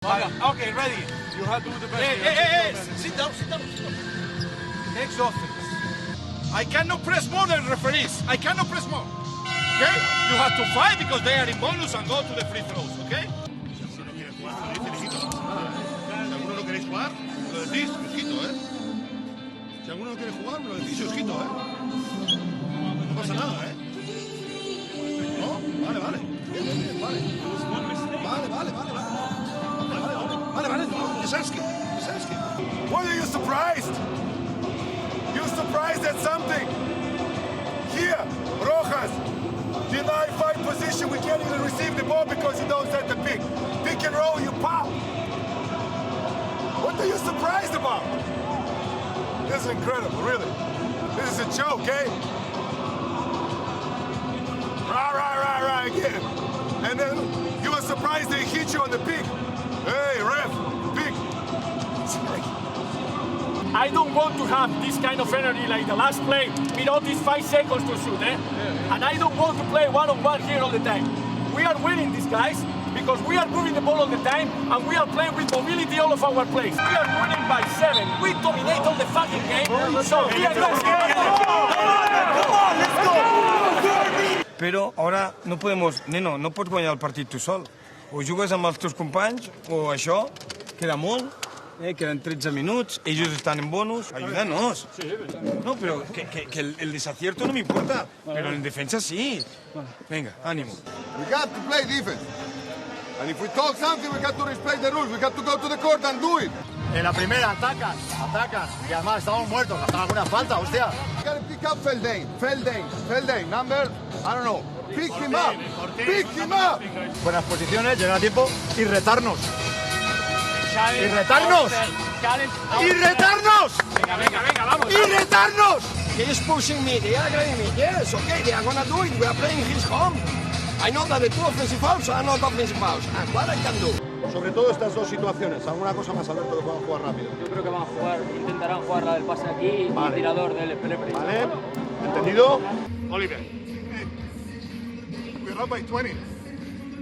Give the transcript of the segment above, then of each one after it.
Okay, ready. You have to do the best. Hey, sit down. Next offense. I cannot press more than referees. I cannot press more. Okay? You have to fight because they are in bonus and go to the free throws, okay? Si alguno no queréis jugar, me lo decís, os quito, ¿eh? Si alguno no quiere jugar, me lo decís y os quito, ¿eh? No pasa nada, ¿eh? ¿No? Vale. Bien, vale. Vale. Yeselski. What are you surprised? You're surprised at something? Here, Rojas, deny fight position. We can't even receive the ball because you don't set the pick. Pick and roll, you pop. What are you surprised about? This is incredible, really. This is a joke, eh? Rah, again. And then you were surprised they hit you on the pick. Hey, ref, pick. I don't want to have this kind of energy like the last play without these 5 seconds to shoot, eh? And I don't want to play one-on-one here all the time. We are winning these guys because we are moving the ball all the time and we are playing with mobility all of our plays. We are winning by 7. We dominate all the fucking game. So we are going Però ara no podemos, neno, no pots guanyar el partit tu sol. O jugues amb els teus companys, o això, queda molt, queden 13 minuts, ellos están en bonus, ayúdanos. No, pero que el desacierto no me importa, pero en defensa sí. Venga, ánimo. We got to play defense. And if we talk something, we got to respect the rules. We got to go to the court and do it. En la primera atacan. Y además estamos muertos, hasta alguna falta, hostia. You gotta pick up Feldain, number, I don't know. Pick him up. Buenas posiciones, llegar a tiempo y retarnos. Venga, vamos. ¡Y retarnos! He is pushing me, they are driving me. Yes, okay, they are gonna do it. We are playing his home. I know that the 2 offensive fouls are not offensive fouls. And what I can do? Sobre todo estas dos situaciones. ¿Alguna cosa más, Alberto, que puedan jugar rápido? Yo creo que intentarán jugar la del pase aquí y el tirador del Pelepre. Vale, ¿entendido? Oliver. We're up by 20.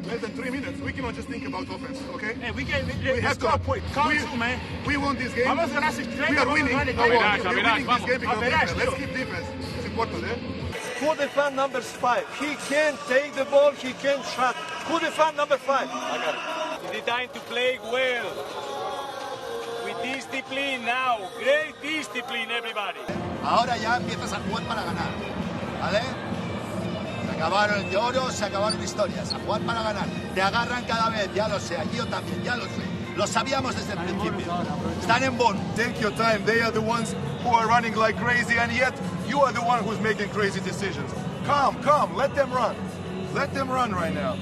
Less than 3 minutes. We cannot just think about offense, okay? Hey, we have to point. We won this game. Vamos a ganar 6 We are winning. We're winning this game because of defense. tío. Let's keep defense. It's important, eh? Who defend number 5? He can take the ball, he can shot. Who defend number 5? It's the time to play well. With discipline now. Great discipline, everybody. Ahora ya empiezas a jugar para ganar, ¿vale? Se acabaron el lloro, se acabaron historias. A jugar para ganar. Te agarran cada vez, ya lo sé. Aquí yo también, ya lo sé. Lo sabíamos desde el principio. Están en bon. Take your time. They are the ones who are running like crazy, and yet you are the one who's making crazy decisions. Come, let them run. Let them run right now.